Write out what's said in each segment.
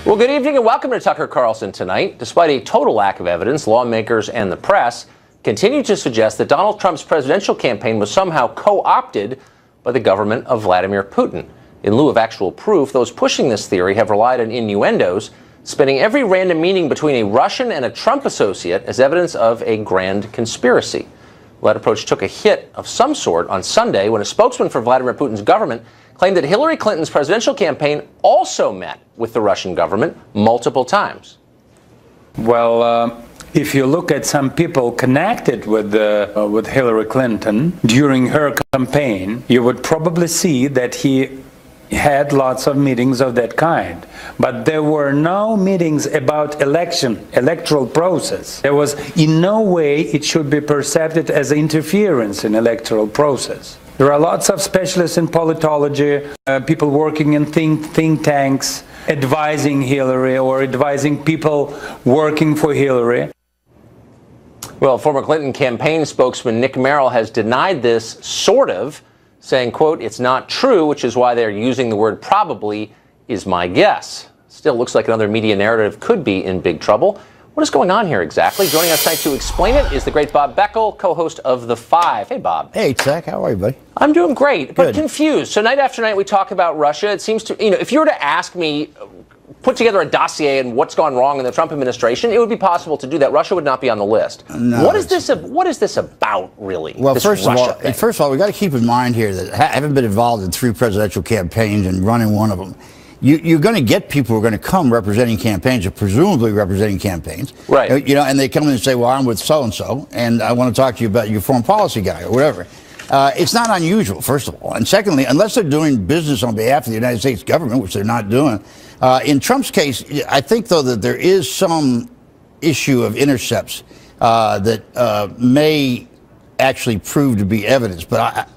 Well, good evening and welcome to Tucker Carlson tonight. Despite a total lack of evidence, lawmakers and the press continue to suggest that Donald Trump's presidential campaign was somehow co-opted by the government of Vladimir Putin. In lieu of actual proof, those pushing this theory have relied on innuendos, spinning every random meeting between a Russian and a Trump associate as evidence of a grand conspiracy. That approach took a hit of some sort on Sunday when a spokesman for Vladimir Putin's government claimed that Hillary Clinton's presidential campaign also met with the Russian government multiple times. Well, if you look at some people connected with Hillary Clinton during her campaign, you would probably see that he had lots of meetings of that kind. But there were no meetings about electoral process. There was in no way it should be perceived as interference in electoral process. There are lots of specialists in politology, people working in think tanks, advising Hillary or advising people working for Hillary. Well, former Clinton campaign spokesman Nick Merrill has denied this, sort of, saying, quote, "It's not true, which is why they're using the word probably, is my guess." Still looks like another media narrative could be in big trouble. What is going on here exactly? Joining us tonight to explain it is the great Bob Beckel, co-host of The Five. Hey, Bob. Hey, Zach. How are you, buddy? I'm doing great, but Good. confused. So night after night we talk about Russia. It seems to, if you were to ask me, put together a dossier and what's gone wrong in the Trump administration, it would be possible to do that. Russia would not be on the list. No, what is this about, really? Well, first of all, we got to keep in mind here that having been involved in 3 presidential campaigns and running one of them, you're going to get people who are going to come representing campaigns or presumably representing campaigns. Right. And they come in and say, well, I'm with so-and-so, and I want to talk to you about your foreign policy guy or whatever. It's not unusual, first of all. And secondly, unless they're doing business on behalf of the United States government, which they're not doing, in Trump's case, I think, though, that there is some issue of intercepts that may actually prove to be evidence. But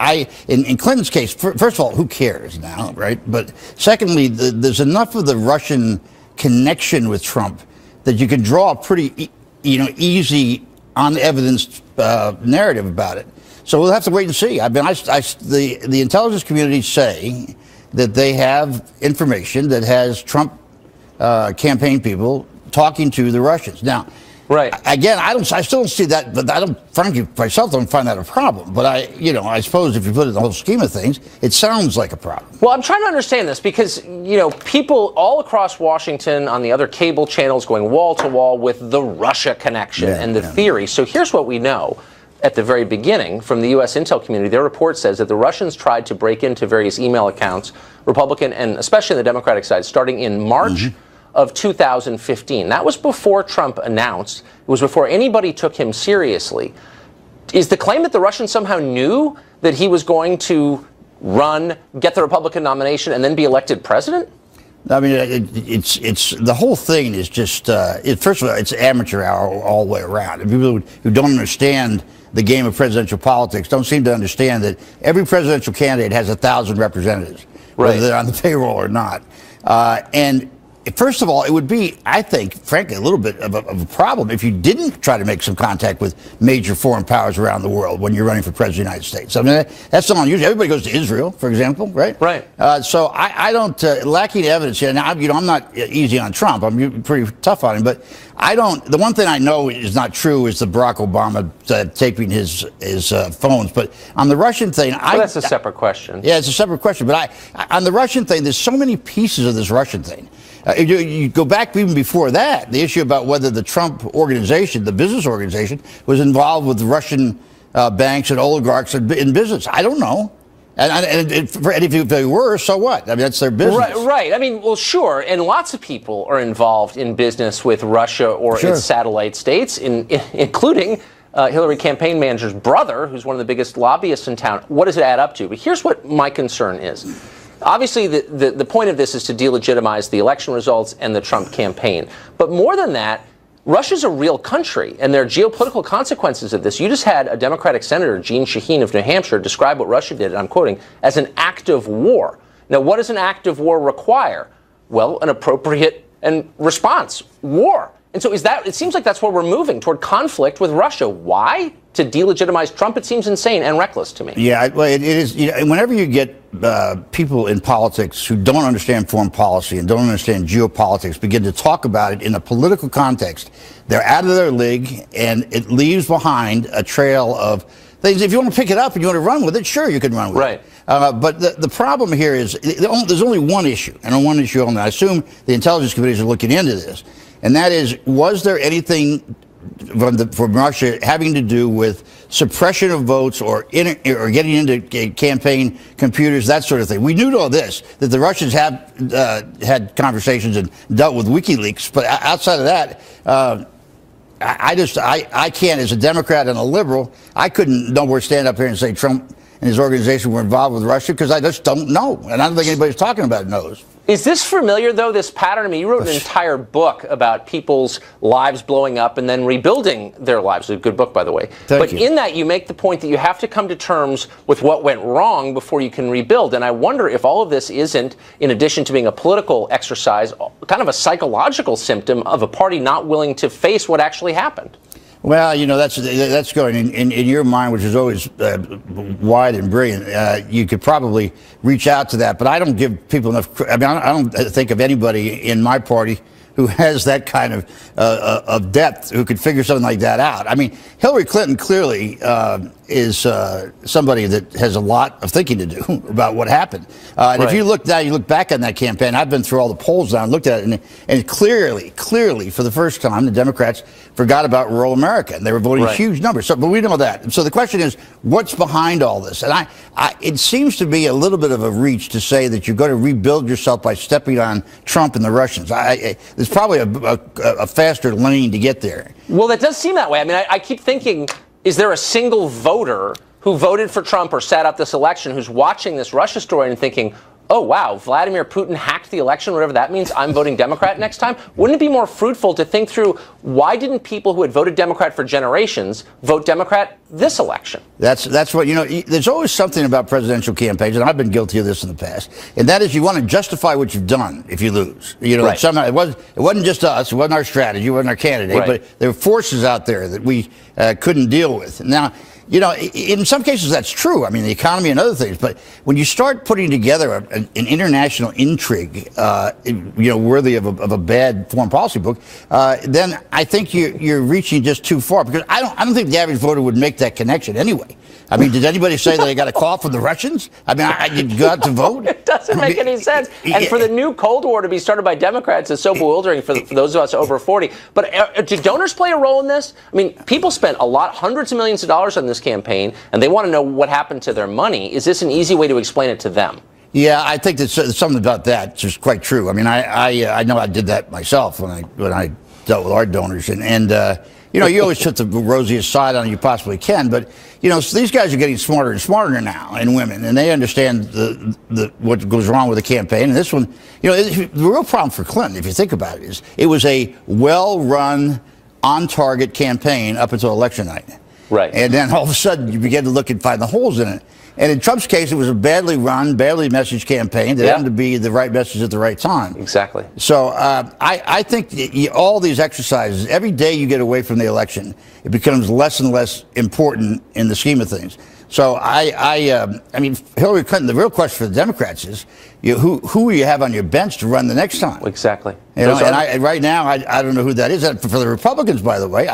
in Clinton's case, first of all, who cares now, right? But secondly, there's enough of the Russian connection with Trump that you can draw a pretty, easy on evidence narrative about it. So we'll have to wait and see. The intelligence community say that they have information that has Trump campaign people talking to the Russians. Now, right. Again, I still don't see that, but I don't, frankly, myself, don't find that a problem. But I suppose if you put it in the whole scheme of things, it sounds like a problem. Well, I'm trying to understand this because, people all across Washington on the other cable channels going wall to wall with the Russia connection and the theory. So here's what we know. At the very beginning, from the U.S. intel community, their report says that the Russians tried to break into various email accounts, Republican and especially the Democratic side, starting in March of 2015. That was before Trump announced. It was before anybody took him seriously. Is the claim that the Russians somehow knew that he was going to run, get the Republican nomination, and then be elected president? I mean, it's the whole thing is just, first of all, it's amateur hour all the way around. And people who don't understand the game of presidential politics don't seem to understand that every presidential candidate has 1,000 representatives, whether they're on the payroll or not. And first of all, it would be, I think, frankly, a little bit of a problem if you didn't try to make some contact with major foreign powers around the world when you're running for president of the United States. I mean, that's not unusual. Everybody goes to Israel, for example, right? Right. So I don't, lacking evidence here. Now, I'm not easy on Trump. I'm pretty tough on him, but the one thing I know is not true is the Barack Obama taping his phones. But on the Russian thing, that's a separate question. Yeah, it's a separate question. But on the Russian thing, there's so many pieces of this Russian thing. You go back even before that, the issue about whether the Trump organization, the business organization, was involved with Russian banks and oligarchs in business. I don't know. And if they were, so what? I mean, that's their business. Right. I mean, well, sure. And lots of people are involved in business with Russia or its satellite states, including Hillary campaign manager's brother, who's one of the biggest lobbyists in town. What does it add up to? But here's what my concern is. Obviously, the point of this is to delegitimize the election results and the Trump campaign. But more than that, Russia's a real country, and there are geopolitical consequences of this. You just had a Democratic Senator, Jeanne Shaheen of New Hampshire, describe what Russia did, and I'm quoting, as an act of war. Now, what does an act of war require? Well, an appropriate and response, war. And so it seems like that's where we're moving, toward conflict with Russia. Why? to delegitimize Trump? It seems insane and reckless to me. Yeah, well, it is. Whenever you get people in politics who don't understand foreign policy and don't understand geopolitics begin to talk about it in a political context, they're out of their league, and it leaves behind a trail of things. If you want to pick it up and you want to run with it, sure, you can run with it. But the problem here is there's only one issue, and on one issue only. I assume the intelligence committees are looking into this, and that is, was there anything from Russia having to do with suppression of votes or getting into campaign computers, that sort of thing? We knew all this, that the Russians have had conversations and dealt with WikiLeaks, but outside of that, I can't, as a Democrat and a liberal, I couldn't nowhere stand up here and say Trump and his organization were involved with Russia, because I just don't know, and I don't think anybody's talking about it knows. Is this familiar, though, this pattern? I mean, you wrote an entire book about people's lives blowing up and then rebuilding their lives. It's a good book, by the way. But in that, you make the point that you have to come to terms with what went wrong before you can rebuild. And I wonder if all of this isn't, in addition to being a political exercise, kind of a psychological symptom of a party not willing to face what actually happened. Well, that's going in your mind, which is always wide and brilliant. You could probably reach out to that, but I don't give people enough. I mean, I don't think of anybody in my party who has that kind of depth, who could figure something like that out. I mean, Hillary Clinton clearly is somebody that has a lot of thinking to do about what happened. And if you look back on that campaign, I've been through all the polls now and looked at it, and clearly, for the first time, the Democrats forgot about rural America, and they were voting huge numbers. But we know that. So the question is, what's behind all this? And it seems to be a little bit of a reach to say that you're going to rebuild yourself by stepping on Trump and the Russians. There's probably a faster lane to get there. Well, that does seem that way. I mean, I keep thinking, is there a single voter who voted for Trump or sat out this election who's watching this Russia story and thinking, oh, wow, Vladimir Putin hacked the election, whatever that means, I'm voting Democrat next time? Wouldn't it be more fruitful to think through, why didn't people who had voted Democrat for generations vote Democrat this election? That's what, there's always something about presidential campaigns, and I've been guilty of this in the past, and that is you want to justify what you've done if you lose. Somehow it wasn't just us, it wasn't our strategy, it wasn't our candidate, but there were forces out there that we couldn't deal with. Now, in some cases that's true. I mean, the economy and other things. But when you start putting together an international intrigue, worthy of a bad foreign policy book, then I think you're reaching just too far. Because I don't think the average voter would make that connection anyway. I mean, did anybody say that they got a call from the Russians? I mean, you got to vote? It doesn't make any sense. And for the new Cold War to be started by Democrats is so bewildering for those of us over 40. But do donors play a role in this? I mean, people spent hundreds of millions of dollars on this campaign, and they want to know what happened to their money. Is this an easy way to explain it to them? Yeah, I think there's something about that is quite true. I mean, I know I did that myself when I dealt with our donors, and you always put the rosiest side on it you possibly can, but so these guys are getting smarter and smarter now, and women, and they understand what goes wrong with the campaign. And this one, the real problem for Clinton, if you think about it, is it was a well-run, on-target campaign up until election night. Right. And then all of a sudden you begin to look and find the holes in it. And in Trump's case, it was a badly run, badly messaged campaign that happened to be the right message at the right time. Exactly. So I think all these exercises, every day you get away from the election, it becomes less and less important in the scheme of things. So I mean, Hillary Clinton, the real question for the Democrats is, who will you have on your bench to run the next time? Exactly. Right now, I don't know who that is. For the Republicans, by the way,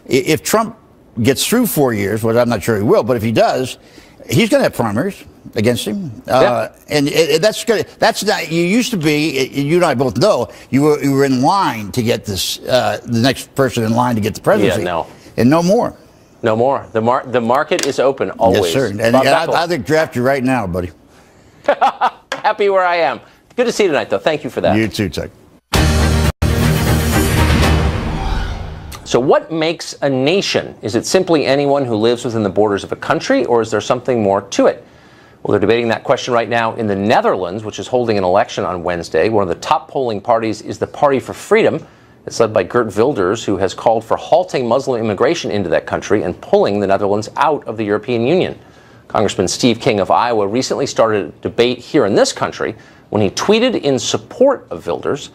if Trump gets through 4 years, which I'm not sure he will, but if he does, he's going to have primaries against him, and that's not. You used to be. You and I both know you were in line to get this. The next person in line to get the presidency. Yeah, no, and no more. No more. The market is open always. Yes, sir. And I think draft you right now, buddy. Happy where I am. Good to see you tonight, though. Thank you for that. You too, Chuck. So what makes a nation? Is it simply anyone who lives within the borders of a country, or is there something more to it? Well, they're debating that question right now in the Netherlands, which is holding an election on Wednesday. One of the top polling parties is the Party for Freedom. It's led by Geert Wilders, who has called for halting Muslim immigration into that country and pulling the Netherlands out of the European Union. Congressman Steve King of Iowa recently started a debate here in this country when he tweeted in support of Wilders.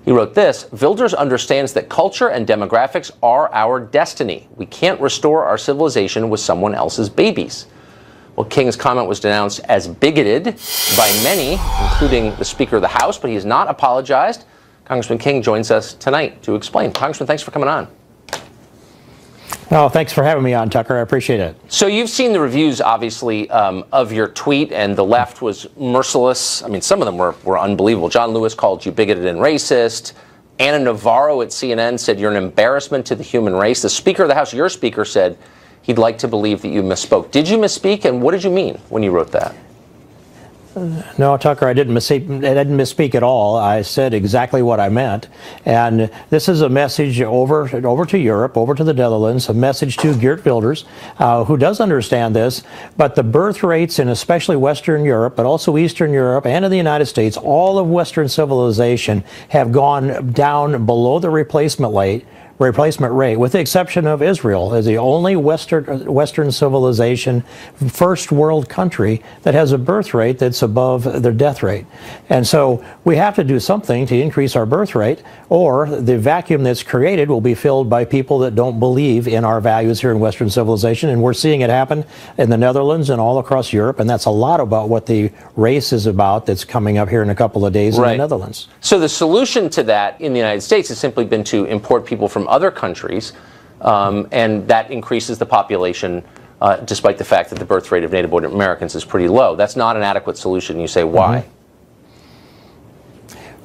He wrote this: Wilders understands that culture and demographics are our destiny. We can't restore our civilization with someone else's babies. Well, King's comment was denounced as bigoted by many, including the Speaker of the House, but he has not apologized. Congressman King joins us tonight to explain. Congressman, thanks for coming on. Oh, thanks for having me on, Tucker. I appreciate it. So you've seen the reviews, obviously, of your tweet, and the left was merciless. I mean, some of them were unbelievable. John Lewis called you bigoted and racist. Anna Navarro at CNN said you're an embarrassment to the human race. The Speaker of the House, your Speaker, said he'd like to believe that you misspoke. Did you misspeak, and what did you mean when you wrote that? No, Tucker, I didn't misspeak at all. I said exactly what I meant. And this is a message over to Europe, over to the Netherlands, a message to Geert Wilders, who does understand this. But the birth rates in especially Western Europe, but also Eastern Europe and in the United States, all of Western civilization have gone down below the replacement rate, with the exception of Israel, as the only Western civilization, first world country that has a birth rate that's above their death rate. And so we have to do something to increase our birth rate, or the vacuum that's created will be filled by people that don't believe in our values here in Western civilization. And we're seeing it happen in the Netherlands and all across Europe. And that's a lot about what the race is about that's coming up here in a couple of days in the Netherlands. So the solution to that in the United States has simply been to import people from other countries, and that increases the population, despite the fact that the birth rate of native-born Americans is pretty low. That's not an adequate solution. You say, why? Mm-hmm.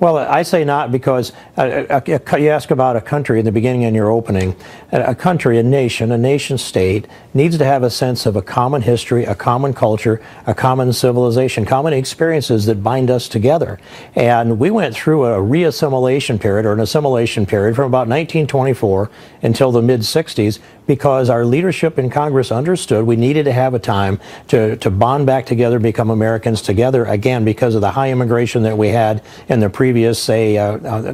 Well, I say not, because you ask about a country in the beginning in your opening. A country, a nation state needs to have a sense of a common history, a common culture, a common civilization, common experiences that bind us together. And we went through a re-assimilation period, or an assimilation period, from about 1924 until the mid-60s, because our leadership in Congress understood we needed to have a time to bond back together, become Americans together, again, because of the high immigration that we had in the previous, say,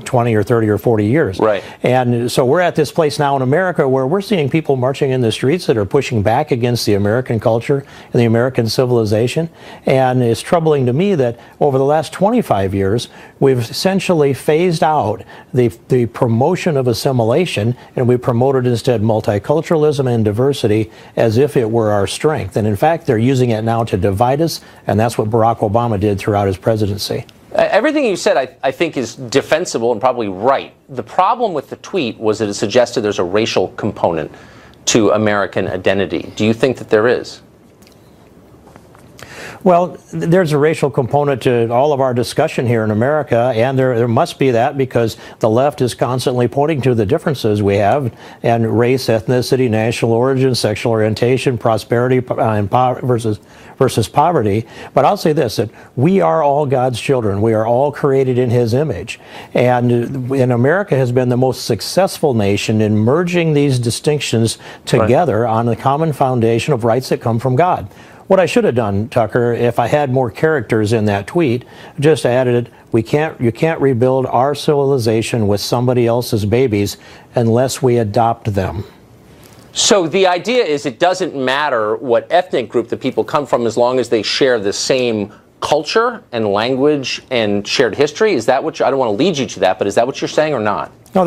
20 or 30 or 40 years. Right. And so we're at this place now in America where we're seeing people marching in the streets that are pushing back against the American culture and the American civilization. And it's troubling to me that over the last 25 years, we've essentially phased out the promotion of assimilation, and we promoted instead multiculturalism and diversity as if it were our strength. And in fact, they're using it now to divide us, and that's what Barack Obama did throughout his presidency. Everything you said, I think, is defensible and probably right. The problem with the tweet was that it suggested there's a racial component to American identity. Do you think that there is? Well, there's a racial component to all of our discussion here in America, and there must be that, because the left is constantly pointing to the differences we have, and race, ethnicity, national origin, sexual orientation, prosperity versus poverty. But I'll say this, that we are all God's children. We are all created in His image. And America has been the most successful nation in merging these distinctions together on the common foundation of rights that come from God. What I should have done, Tucker, if I had more characters in that tweet, just added, you can't rebuild our civilization with somebody else's babies unless we adopt them. So the idea is it doesn't matter what ethnic group the people come from as long as they share the same culture and language and shared history? Is that what I don't want to lead you to that, but is that what you're saying or not? No,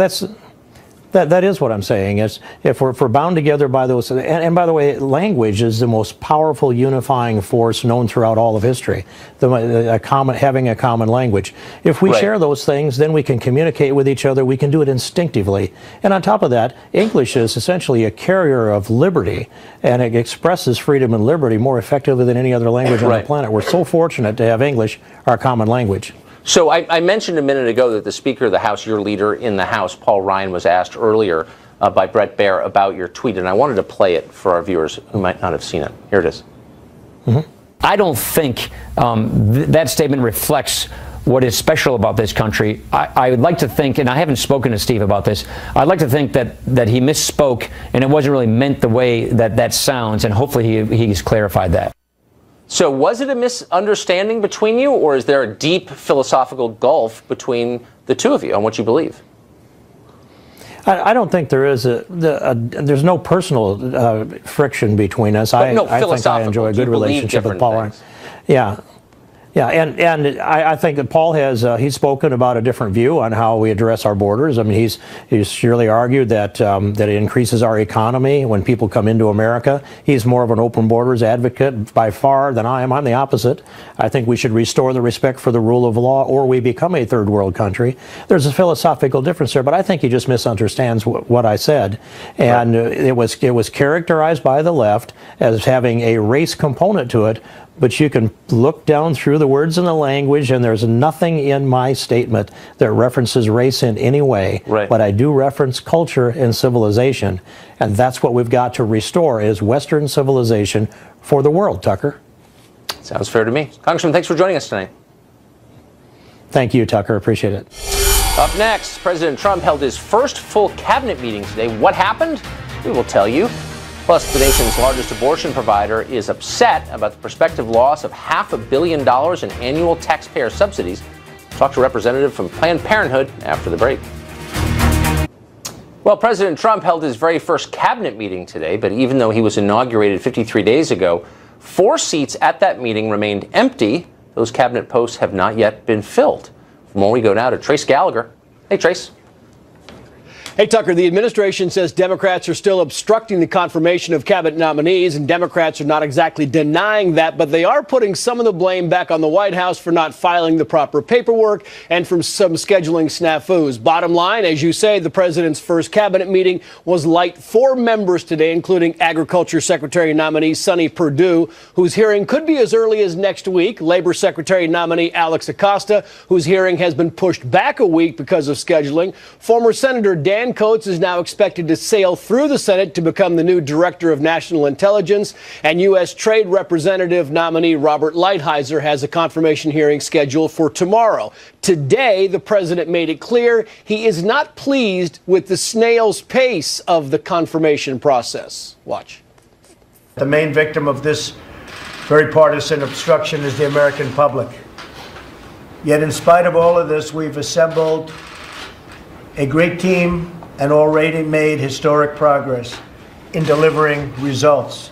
that is what I'm saying. Is if we're bound together by those, and by the way, language is the most powerful unifying force known throughout all of history. Having a common language. If we share those things, then we can communicate with each other. We can do it instinctively. And on top of that, English is essentially a carrier of liberty, and it expresses freedom and liberty more effectively than any other language on the planet. We're so fortunate to have English, our common language. So I mentioned a minute ago that the Speaker of the House, your leader in the House, Paul Ryan, was asked earlier by Bret Baier about your tweet, and I wanted to play it for our viewers who might not have seen it. Here it is. Mm-hmm. I don't think that statement reflects what is special about this country. I would like to think, and I haven't spoken to Steve about this, I'd like to think that he misspoke and it wasn't really meant the way that sounds, and hopefully he's clarified that. So was it a misunderstanding between you, or is there a deep philosophical gulf between the two of you on what you believe? I don't think there is there's no personal friction between us. I think I enjoy a good relationship with Paul Ryan. Yeah. Yeah, and I think that Paul has he's spoken about a different view on how we address our borders. I mean, he's surely argued that that it increases our economy when people come into America. He's more of an open borders advocate by far than I am. I'm the opposite. I think we should restore the respect for the rule of law, or we become a third world country. There's a philosophical difference there, but I think he just misunderstands what I said. And it was characterized by the left as having a race component to it. But you can look down through the words and the language, and there's nothing in my statement that references race in any way. Right. But I do reference culture and civilization, and that's what we've got to restore is Western civilization for the world, Tucker. Sounds fair to me. Congressman, thanks for joining us tonight. Thank you, Tucker. Appreciate it. Up next, President Trump held his first full cabinet meeting today. What happened? We will tell you. Plus, the nation's largest abortion provider is upset about the prospective loss of $500 million in annual taxpayer subsidies. Talk to a representative from Planned Parenthood after the break. Well, President Trump held his very first cabinet meeting today, but even though he was inaugurated 53 days ago, 4 seats at that meeting remained empty. Those cabinet posts have not yet been filled. For more, we go now to Trace Gallagher. Hey, Trace. Hey, Tucker, the administration says Democrats are still obstructing the confirmation of cabinet nominees, and Democrats are not exactly denying that, but they are putting some of the blame back on the White House for not filing the proper paperwork and from some scheduling snafus. Bottom line, as you say, the president's first cabinet meeting was light. 4 members today, including Agriculture Secretary nominee Sonny Perdue, whose hearing could be as early as next week, Labor Secretary nominee Alex Acosta, whose hearing has been pushed back a week because of scheduling, former Senator Dan Coates is now expected to sail through the Senate to become the new Director of National Intelligence, and U.S. Trade Representative nominee Robert Lighthizer has a confirmation hearing scheduled for tomorrow. Today, the president made it clear he is not pleased with the snail's pace of the confirmation process. Watch. The main victim of this very partisan obstruction is the American public. Yet in spite of all of this, we've assembled a great team and already made historic progress in delivering results.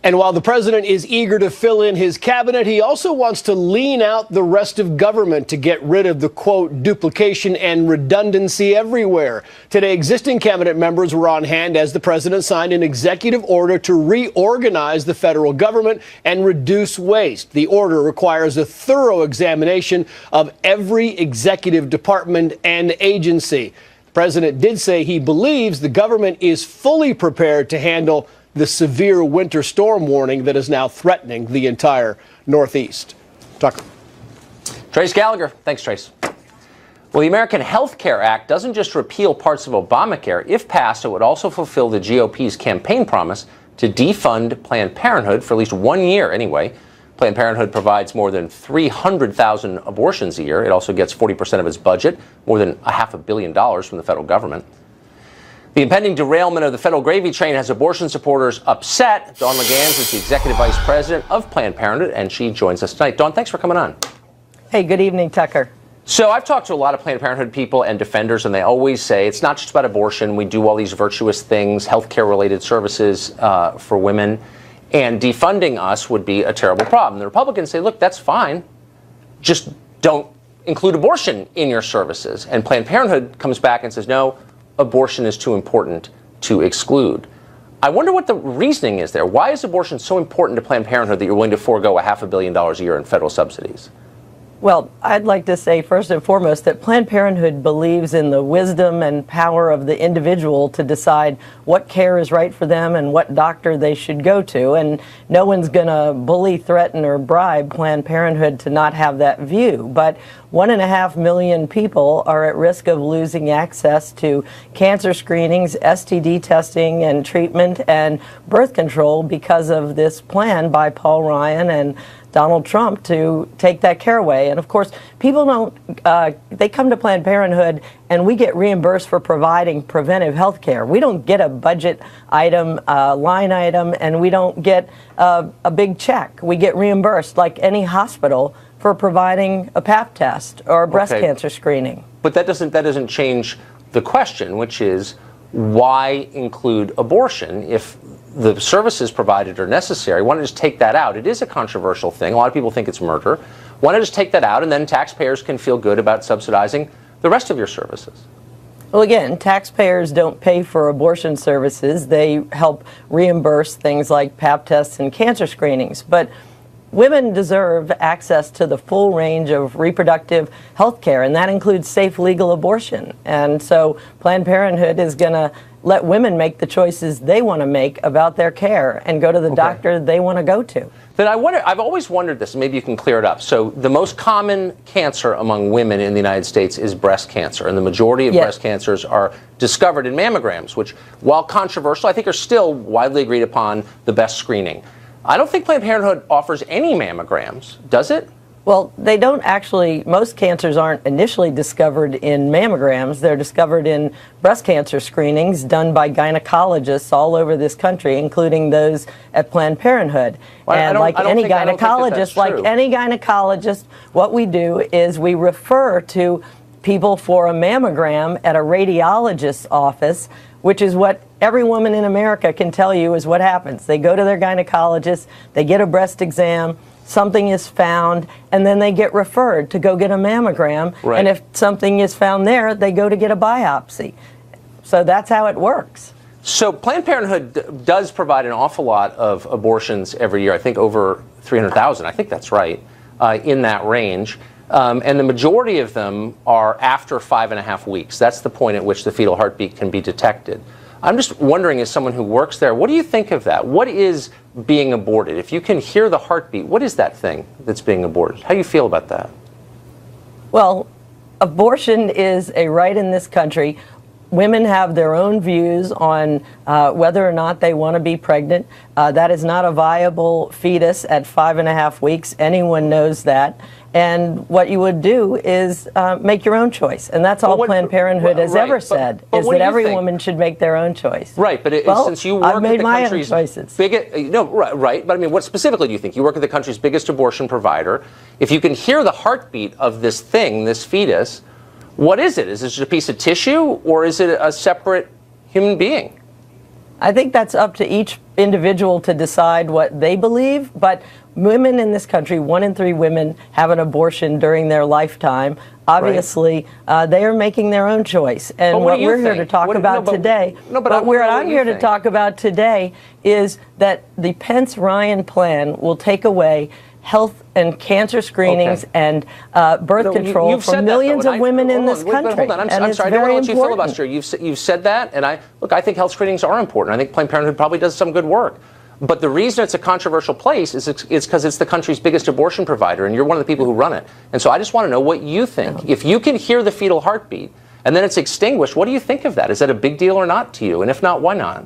And while the president is eager to fill in his cabinet, he also wants to lean out the rest of government to get rid of the, quote, duplication and redundancy everywhere. Today, existing cabinet members were on hand as the president signed an executive order to reorganize the federal government and reduce waste. The order requires a thorough examination of every executive department and agency. The president did say he believes the government is fully prepared to handle the severe winter storm warning that is now threatening the entire Northeast. Tucker. Trace Gallagher. Thanks, Trace. Well, the American Health Care Act doesn't just repeal parts of Obamacare. If passed, it would also fulfill the GOP's campaign promise to defund Planned Parenthood for at least 1 year anyway. Planned Parenthood provides more than 300,000 abortions a year. It also gets 40% of its budget, more than $500 million from the federal government. The impending derailment of the federal gravy train has abortion supporters upset. Dawn Legans is the executive vice president of Planned Parenthood, and she joins us tonight. Dawn, thanks for coming on. Hey, good evening, Tucker. So I've talked to a lot of Planned Parenthood people and defenders, and they always say it's not just about abortion. We do all these virtuous things, healthcare-related services for women, and defunding us would be a terrible problem. The Republicans say, look, that's fine. Just don't include abortion in your services. And Planned Parenthood comes back and says, no, abortion is too important to exclude. I wonder what the reasoning is there. Why is abortion so important to Planned Parenthood that you're willing to forego $500 million a year in federal subsidies? Well, I'd like to say first and foremost that Planned Parenthood believes in the wisdom and power of the individual to decide what care is right for them and what doctor they should go to. And no one's going to bully, threaten, or bribe Planned Parenthood to not have that view. But 1.5 million people are at risk of losing access to cancer screenings, STD testing and treatment, and birth control because of this plan by Paul Ryan and Donald Trump to take that care away. And of course, people don't, they come to Planned Parenthood and we get reimbursed for providing preventive health care. We don't get a budget item, line item, and we don't get a big check. We get reimbursed like any hospital for providing a Pap test or a breast cancer screening. But that doesn't change the question, which is why include abortion if the services provided are necessary, why not just take that out? It is a controversial thing. A lot of people think it's murder. Why not just take that out, and then taxpayers can feel good about subsidizing the rest of your services? Well, again, taxpayers don't pay for abortion services. They help reimburse things like Pap tests and cancer screenings. But women deserve access to the full range of reproductive health care, and that includes safe, legal abortion. And so Planned Parenthood is going to let women make the choices they want to make about their care and go to the doctor they want to go to. Then I've always wondered this, and maybe you can clear it up. So the most common cancer among women in the United States is breast cancer, and the majority of breast cancers are discovered in mammograms, which, while controversial, I think are still widely agreed upon the best screening. I don't think Planned Parenthood offers any mammograms, does it? Well, they don't actually. Most cancers aren't initially discovered in mammograms. They're discovered in breast cancer screenings done by gynecologists all over this country, including those at Planned Parenthood. Well, and like any gynecologist, what we do is we refer to people for a mammogram at a radiologist's office, which is what every woman in America can tell you is what happens. They go to their gynecologist, they get a breast exam, something is found, and then they get referred to go get a mammogram. Right. And if something is found there, they go to get a biopsy. So that's how it works. So Planned Parenthood does provide an awful lot of abortions every year. I think over 300,000. I think that's right, in that range. And the majority of them are after 5.5 weeks. That's the point at which the fetal heartbeat can be detected. I'm just wondering, as someone who works there, what do you think of that? What is being aborted? If you can hear the heartbeat, what is that thing that's being aborted? How do you feel about that? Well, abortion is a right in this country. Women have their own views on whether or not they want to be pregnant. That is not a viable fetus at 5.5 weeks. Anyone knows that. And what you would do is make your own choice. And that's all Planned Parenthood has ever said, is that every woman should make their own choice. Right, but since you work I've made at the my country's own choices. Right, but I mean, what specifically do you think? You work at the country's biggest abortion provider. If you can hear the heartbeat of this thing, this fetus, what is it? Is it just a piece of tissue, or is it a separate human being? I think that's up to each individual to decide what they believe, but women in this country, 1 in 3 women have an abortion during their lifetime. Obviously, they are making their own choice. And what we're here to talk about today, I'm here to talk about today is that the Pence-Ryan plan will take away health and cancer screenings and birth control for millions of women in this country. Hold on, I'm sorry, I don't want to let you filibuster. You've said that, and I think health screenings are important. I think Planned Parenthood probably does some good work. But the reason it's a controversial place is because it's the country's biggest abortion provider, and you're one of the people who run it. And so I just want to know what you think. If you can hear the fetal heartbeat, and then it's extinguished, what do you think of that? Is that a big deal or not to you? And if not, why not?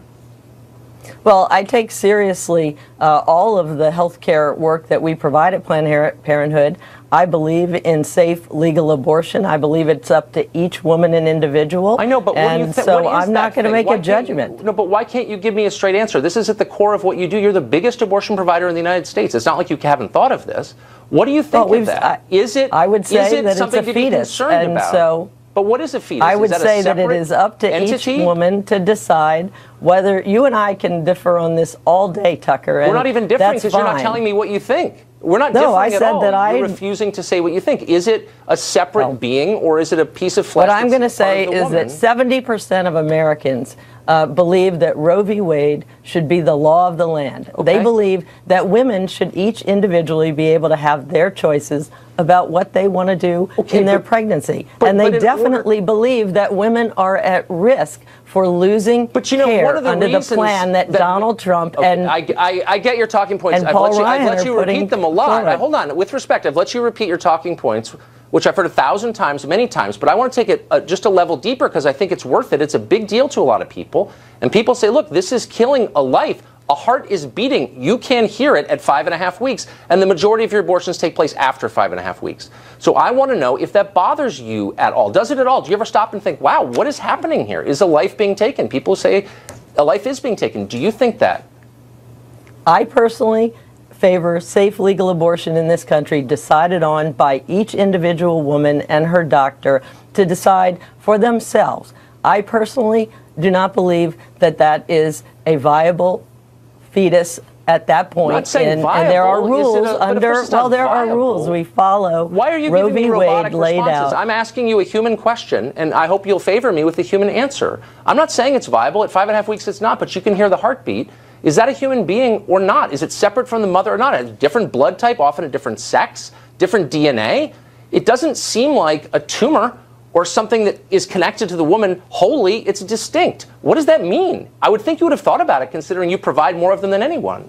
Well, I take seriously all of the health care work that we provide at Planned Parenthood. I believe in safe, legal abortion. I believe it's up to each woman and individual. I know, but what do you think? So I'm not going to make a judgment. No, but why can't you give me a straight answer? This is at the core of what you do. You're the biggest abortion provider in the United States. It's not like you haven't thought of this. What do you think of that? I would say that it's a fetus, and so. But what is a fetus? I would say that it is up to each woman to decide whether. You and I can differ on this all day, Tucker. We're not even differing because you're not telling me what you think. We're not differing at all. You're refusing to say what you think. Is it a separate being, or is it a piece of flesh? What I'm going to say is that 70% of Americans believe that Roe v. Wade should be the law of the land. Okay. They believe that women should each individually be able to have their choices about what they want to do in their pregnancy. And they definitely believe that women are at risk for losing care under the plan that Donald Trump and I get your talking points. I've let you repeat them a lot. Hold on. With respect, I've let you repeat your talking points, which I've heard 1,000 times, many times, but I want to take it just a level deeper because I think it's worth it. It's a big deal to a lot of people. And people say, look, this is killing a life. A heart is beating. You can hear it at 5.5 weeks. And the majority of your abortions take place after 5.5 weeks. So I want to know if that bothers you at all. Does it at all? Do you ever stop and think, wow, what is happening here? Is a life being taken? People say a life is being taken. Do you think that? I personally favor safe legal abortion in this country decided on by each individual woman and her doctor to decide for themselves. I personally do not believe that that is a viable fetus at that point. I'm not saying viable. And there are rules there viable. are rules we follow. Why are you Roe giving me v. robotic Wade laid responses? out. I'm asking you a human question, and I hope you'll favor me with a human answer. I'm not saying it's viable. At 5.5 weeks, it's not, but you can hear the heartbeat. Is that a human being or not? Is it separate from the mother or not? A different blood type, often a different sex, different DNA? It doesn't seem like a tumor or something that is connected to the woman wholly. It's distinct. What does that mean? I would think you would have thought about it, considering you provide more of them than anyone.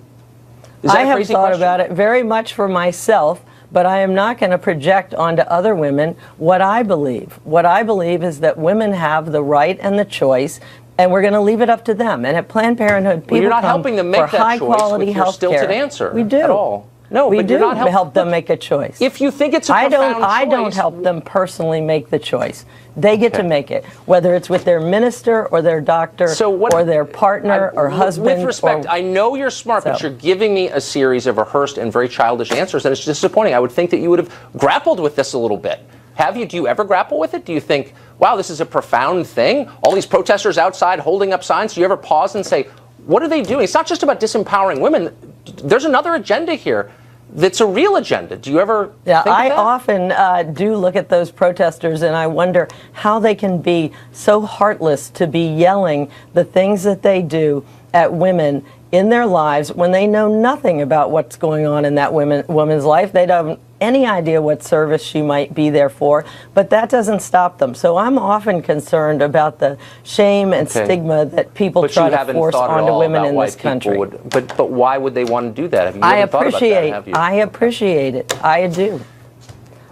Is that I a have crazy thought question? about it very much for myself, but I am not going to project onto other women what I believe. What I believe is that women have the right and the choice, and we're going to leave it up to them. And at Planned Parenthood, people you're not come helping them make for that high choice quality with your health stilted care. answer We do at all. No, we but do you're not help them make a choice. If you think it's a profound I don't choice, help them personally make the choice. They get to make it, whether it's with their minister or their doctor or their partner or husband. With respect, I know you're smart, but you're giving me a series of rehearsed and very childish answers, and it's disappointing. I would think that you would have grappled with this a little bit. Have you? Do you ever grapple with it? Do you think, wow, this is a profound thing? All these protesters outside holding up signs. Do you ever pause and say, what are they doing? It's not just about disempowering women. There's another agenda here. That's a real agenda. Do you ever think of that? I often do look at those protesters and I wonder how they can be so heartless to be yelling the things that they do at women in their lives when they know nothing about what's going on in that woman's life. They don't have any idea what service she might be there for, but that doesn't stop them. So I'm often concerned about the shame and stigma that people try to force onto women in this country. But why would they want to do that? Have you ever thought about that, have you? I appreciate it. I do.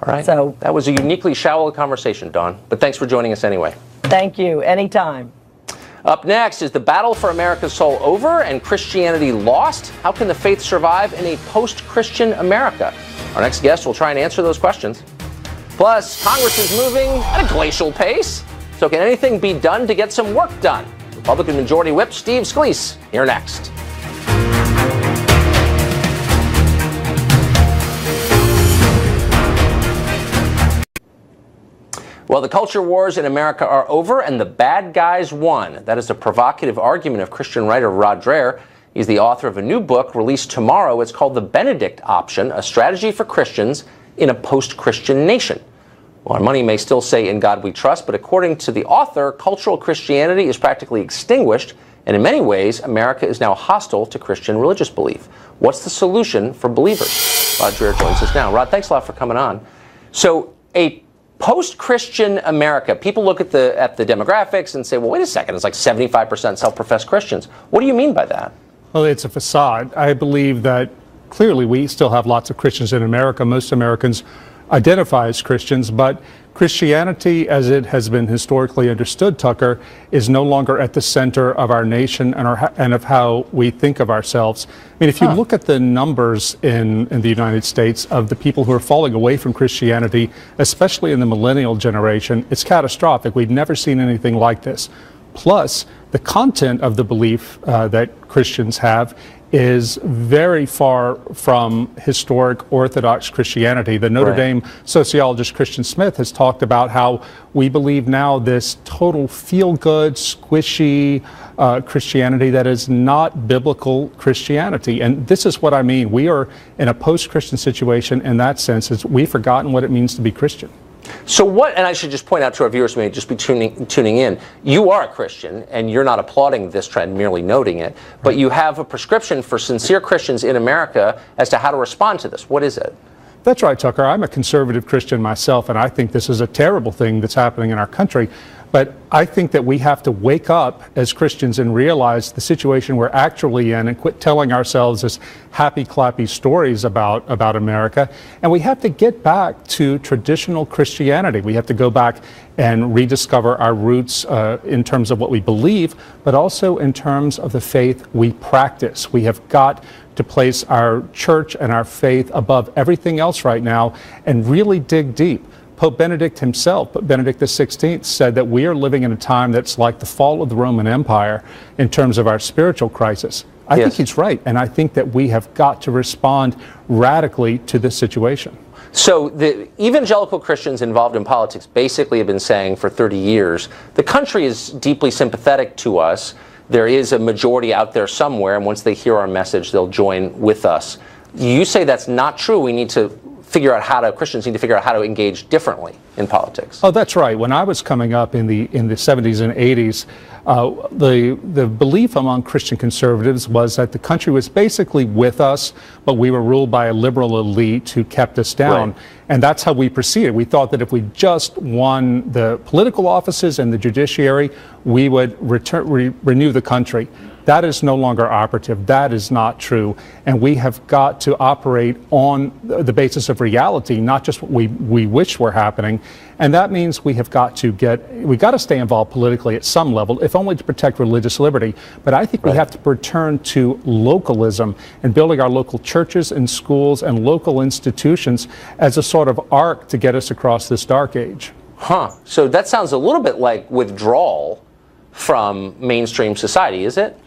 All right. So that was a uniquely shallow conversation, Dawn. But thanks for joining us anyway. Thank you. Anytime. Up next, is the battle for America's soul over and Christianity lost? How can the faith survive in a post-Christian America? Our next guest will try and answer those questions. Plus, Congress is moving at a glacial pace. So can anything be done to get some work done? Republican Majority Whip Steve Scalise, here next. Well, the culture wars in America are over and the bad guys won. That is a provocative argument of Christian writer Rod Dreher. He's the author of a new book released tomorrow. It's called The Benedict Option, a strategy for Christians in a post-Christian nation. Well, our money may still say in God we trust, but according to the author, cultural Christianity is practically extinguished, and in many ways, America is now hostile to Christian religious belief. What's the solution for believers? Rod Dreher joins us now. Rod, thanks a lot for coming on. So, a post-Christian America, people look at the demographics and say, well, wait a second, it's like 75% self-professed Christians. What do you mean by that? Well, it's a facade. I believe that clearly we still have lots of Christians in America. Most Americans identify as Christians, but Christianity, as it has been historically understood, Tucker, is no longer at the center of our nation and of how we think of ourselves. I mean, if you look at the numbers in the United States of the people who are falling away from Christianity, especially in the millennial generation, it's catastrophic. We've never seen anything like this. Plus, the content of the belief that Christians have is very far from historic Orthodox Christianity. The Notre Dame sociologist Christian Smith has talked about how we believe now this total feel-good, squishy Christianity that is not biblical Christianity. And this is what I mean. We are in a post-Christian situation in that sense. We've forgotten what it means to be Christian. So what, and I should just point out to our viewers who may just be tuning in, you are a Christian, and you're not applauding this trend, merely noting it, but you have a prescription for sincere Christians in America as to how to respond to this. What is it? That's right, Tucker. I'm a conservative Christian myself, and I think this is a terrible thing that's happening in our country. But I think that we have to wake up as Christians and realize the situation we're actually in and quit telling ourselves this happy, clappy stories about America. And we have to get back to traditional Christianity. We have to go back and rediscover our roots in terms of what we believe, but also in terms of the faith we practice. We have got to place our church and our faith above everything else right now and really dig deep. Pope Benedict himself, Pope Benedict XVI, said that we are living in a time that's like the fall of the Roman Empire in terms of our spiritual crisis. I think he's right, and I think that we have got to respond radically to this situation. So the evangelical Christians involved in politics basically have been saying for 30 years, the country is deeply sympathetic to us. there is a majority out there somewhere, and once they hear our message, they'll join with us. You say that's not true. We need to figure out Christians need to figure out how to engage differently in politics. Oh, that's right. When I was coming up in the 70s and 80s, the belief among Christian conservatives was that the country was basically with us, but we were ruled by a liberal elite who kept us down. Right. And that's how we proceeded. We thought that if we just won the political offices and the judiciary, we would renew the country. That is no longer operative. That is not true. And we have got to operate on the basis of reality, not just what we wish were happening. And that means we've got to stay involved politically at some level, if only to protect religious liberty. But I think we have to return to localism and building our local churches and schools and local institutions as a sort of arc to get us across this dark age. Huh. So that sounds a little bit like withdrawal from mainstream society, is it?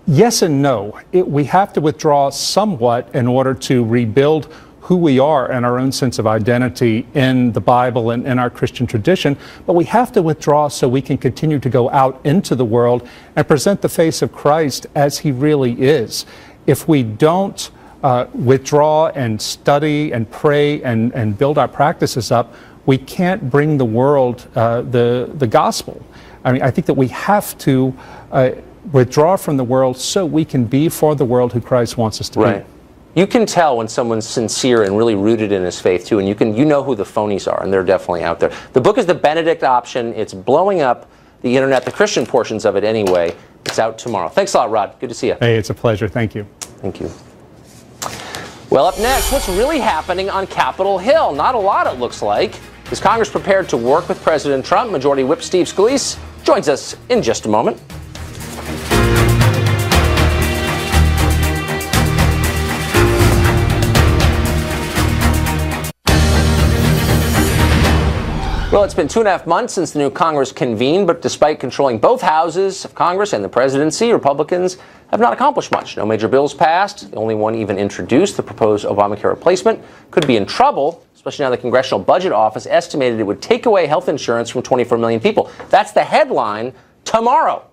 Yes and no. We have to withdraw somewhat in order to rebuild who we are and our own sense of identity in the Bible and in our Christian tradition, but we have to withdraw so we can continue to go out into the world and present the face of Christ as he really is. If we don't withdraw and study and pray and build our practices up, we can't bring the world the gospel. I mean, I think that we have to withdraw from the world so we can be for the world who Christ wants us to be. You can tell when someone's sincere and really rooted in his faith too, and you know who the phonies are, and they're definitely out there. The book is The Benedict Option. It's blowing up the internet, the Christian portions of it anyway. It's out tomorrow. Thanks a lot, Rod. Good to see you. Hey, it's a pleasure. Thank you. Thank you. Well, up next, what's really happening on Capitol Hill? Not a lot, it looks like. Is Congress prepared to work with President Trump? Majority Whip Steve Scalise joins us in just a moment. Well, it's been 2.5 months since the new Congress convened, but despite controlling both houses of Congress and the presidency, Republicans have not accomplished much. No major bills passed. The only one even introduced, the proposed Obamacare replacement, could be in trouble, especially now the Congressional Budget Office estimated it would take away health insurance from 24 million people. That's the headline tomorrow.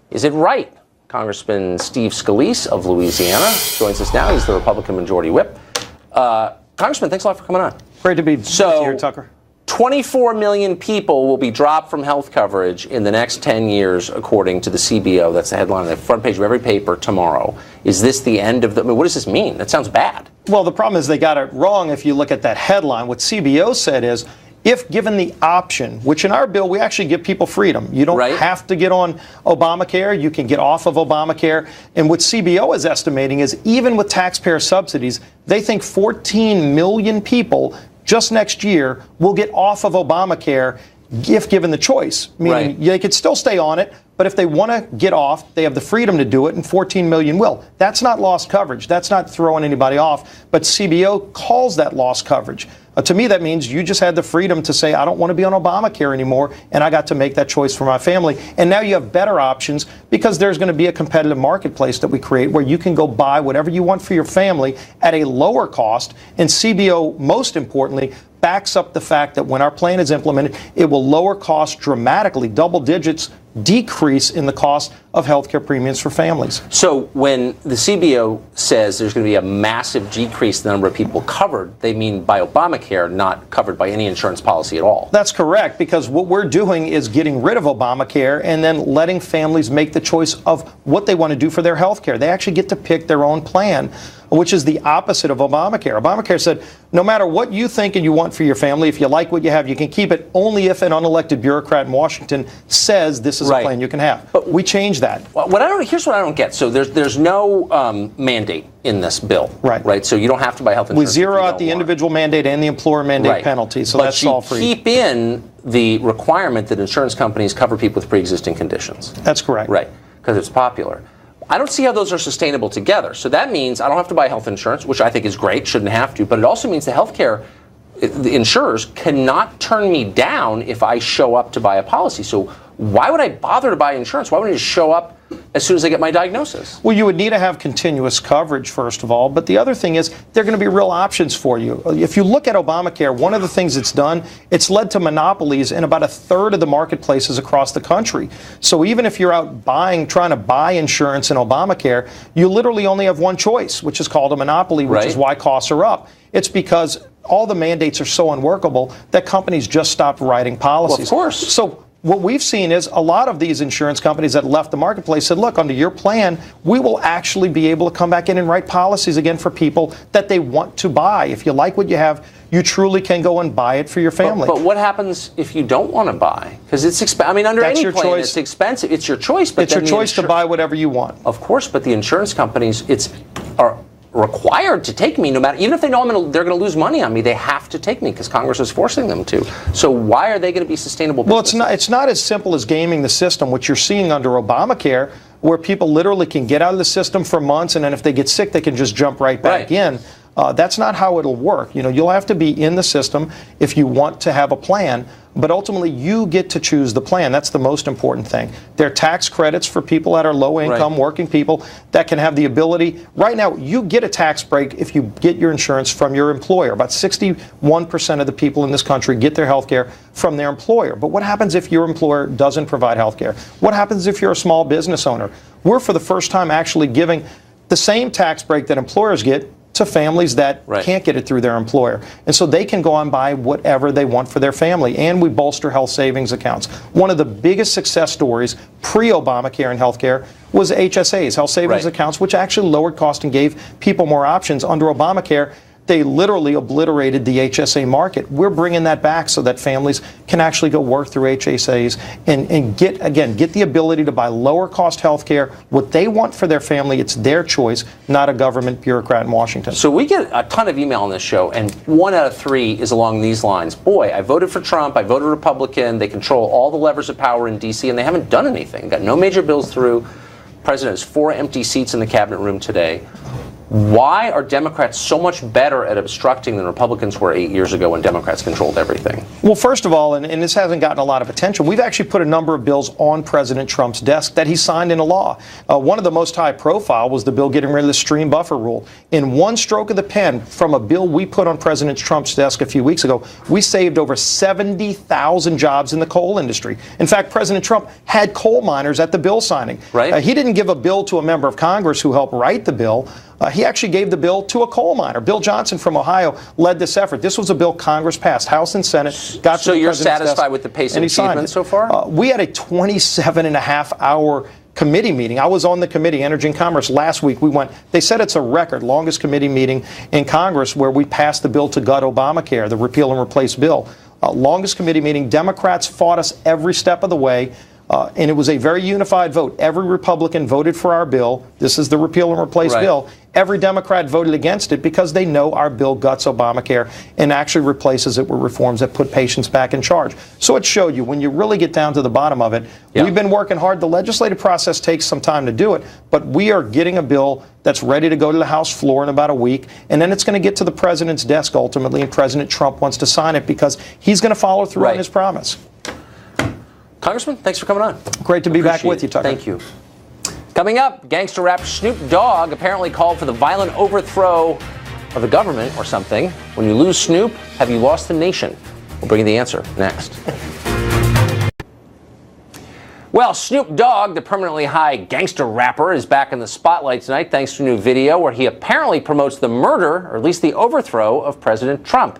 Is it right? Congressman Steve Scalise of Louisiana joins us now. He's the Republican Majority Whip. Congressman, thanks a lot for coming on. Great to be here, Tucker. 24 million people will be dropped from health coverage in the next 10 years, according to the CBO. That's the headline on the front page of every paper tomorrow. Is this the end of the... I mean, what does this mean? That sounds bad. Well, the problem is they got it wrong if you look at that headline. What CBO said is, if given the option, which in our bill, we actually give people freedom. You don't have to get on Obamacare. You can get off of Obamacare. And what CBO is estimating is, even with taxpayer subsidies, they think 14 million people just next year will get off of Obamacare if given the choice. Meaning they could still stay on it, but if they want to get off, they have the freedom to do it, and 14 million will. That's not lost coverage. That's not throwing anybody off, but CBO calls that lost coverage. To me, that means you just had the freedom to say, I don't want to be on Obamacare anymore, and I got to make that choice for my family. And now you have better options because there's going to be a competitive marketplace that we create where you can go buy whatever you want for your family at a lower cost. And CBO, most importantly, backs up the fact that when our plan is implemented, it will lower costs dramatically, double digits decrease in the cost of health care premiums for families. So when the CBO says there's going to be a massive decrease in the number of people covered, they mean by Obamacare, not covered by any insurance policy at all. That's correct, because what we're doing is getting rid of Obamacare and then letting families make the choice of what they want to do for their health care. They actually get to pick their own plan, which is the opposite of Obamacare. Obamacare said, no matter what you think and you want for your family, if you like what you have, you can keep it only if an unelected bureaucrat in Washington says this is a plan you can have. But we changed that. Here's what I don't get. So there's no mandate in this bill. Right. So you don't have to buy health insurance. We zero out the individual mandate and the employer mandate penalty. So that's all free. But you keep in the requirement that insurance companies cover people with pre-existing conditions. That's correct. Right. Because it's popular. I don't see how those are sustainable together. So that means I don't have to buy health insurance, which I think is great, shouldn't have to, but it also means the the insurers cannot turn me down if I show up to buy a policy. So why would I bother to buy insurance? Why wouldn't I just show up as soon as I get my diagnosis? Well, you would need to have continuous coverage, first of all. But the other thing is, there are going to be real options for you. If you look at Obamacare, one of the things it's done, it's led to monopolies in about a third of the marketplaces across the country. So even if you're out trying to buy insurance in Obamacare, you literally only have one choice, which is called a monopoly, which is why costs are up. It's because all the mandates are so unworkable that companies just stopped writing policies. Well, of course. So what we've seen is a lot of these insurance companies that left the marketplace said, look, under your plan, we will actually be able to come back in and write policies again for people that they want to buy. If you like what you have, you truly can go and buy it for your family. But what happens if you don't want to buy? Because it's expensive. I mean, under any plan, it's expensive. It's your choice. But it's your choice to buy whatever you want. Of course, but the insurance companies are required to take me no matter, even if they know they're going to lose money on me, they have to take me because Congress is forcing them to. So why are they going to be sustainable businesses? Well, it's not as simple as gaming the system, which you're seeing under Obamacare, where people literally can get out of the system for months, and then if they get sick, they can just jump right back in. That's not how it'll work. You'll have to be in the system if you want to have a plan, but ultimately you get to choose the plan. That's the most important thing. There are tax credits for people that are low income, working people that can have the ability. Right now, you get a tax break if you get your insurance from your employer. About 61% of the people in this country get their health care from their employer. But what happens if your employer doesn't provide health care? What happens if you're a small business owner? We're, for the first time, actually giving the same tax break that employers get to families that can't get it through their employer. And so they can go and buy whatever they want for their family. And we bolster health savings accounts. One of the biggest success stories pre-Obamacare and healthcare was HSAs, health savings accounts, which actually lowered cost and gave people more options. Under Obamacare, they literally obliterated the HSA market. We're bringing that back so that families can actually go work through HSAs and get the ability to buy lower cost health care, what they want for their family. It's their choice, not a government bureaucrat in Washington. So we get a ton of email on this show, and 1 out of 3 is along these lines. Boy, I voted for Trump, I voted Republican, they control all the levers of power in D.C., and they haven't done anything. Got no major bills through. The president has 4 empty seats in the cabinet room today. Why are Democrats so much better at obstructing than Republicans were 8 years ago when Democrats controlled everything? Well, first of all, and this hasn't gotten a lot of attention, we've actually put a number of bills on President Trump's desk that he signed into law. One of the most high profile was the bill getting rid of the stream buffer rule. In one stroke of the pen from a bill we put on President Trump's desk a few weeks ago, we saved over 70,000 jobs in the coal industry. In fact, President Trump had coal miners at the bill signing. He didn't give a bill to a member of Congress who helped write the bill. He actually gave the bill to a coal miner. Bill Johnson from Ohio led this effort. This was a bill Congress passed, House and Senate. So you're satisfied with the pace of achievement so far? We had a 27.5-hour committee meeting. I was on the committee, Energy and Commerce, last week. They said it's a record, longest committee meeting in Congress where we passed the bill to gut Obamacare, the repeal and replace bill. Longest committee meeting. Democrats fought us every step of the way. And it was a very unified vote. Every Republican voted for our bill. This is the repeal and replace bill. Every Democrat voted against it because they know our bill guts Obamacare and actually replaces it with reforms that put patients back in charge. So it showed you, when you really get down to the bottom of it, we've been working hard. The legislative process takes some time to do it, but we are getting a bill that's ready to go to the House floor in about a week, and then it's going to get to the president's desk ultimately, and President Trump wants to sign it because he's going to follow through on his promise. Congressman, thanks for coming on. Great to be back with you, Tucker. Thank you. Coming up, gangster rapper Snoop Dogg apparently called for the violent overthrow of the government or something. When you lose Snoop, have you lost the nation? We'll bring you the answer next. Well, Snoop Dogg, the permanently high gangster rapper, is back in the spotlight tonight thanks to a new video where he apparently promotes the murder, or at least the overthrow, of President Trump.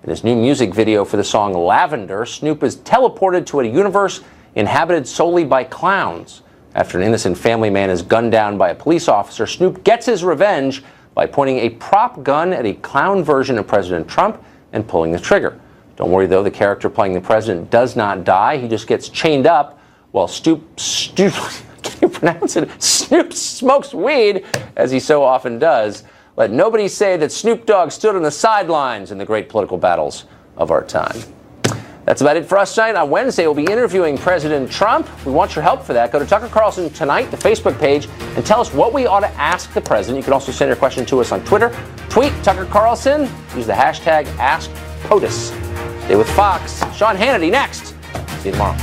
In his new music video for the song Lavender, Snoop is teleported to a universe inhabited solely by clowns. After an innocent family man is gunned down by a police officer, Snoop gets his revenge by pointing a prop gun at a clown version of President Trump and pulling the trigger. Don't worry, though, the character playing the president does not die. He just gets chained up while Snoop can you pronounce it? Snoop smokes weed, as he so often does. Let nobody say that Snoop Dogg stood on the sidelines in the great political battles of our time. That's about it for us tonight. On Wednesday, we'll be interviewing President Trump. We want your help for that. Go to Tucker Carlson Tonight, the Facebook page, and tell us what we ought to ask the president. You can also send your question to us on Twitter. Tweet Tucker Carlson. Use the hashtag AskPOTUS. Stay with Fox. Sean Hannity next. See you tomorrow.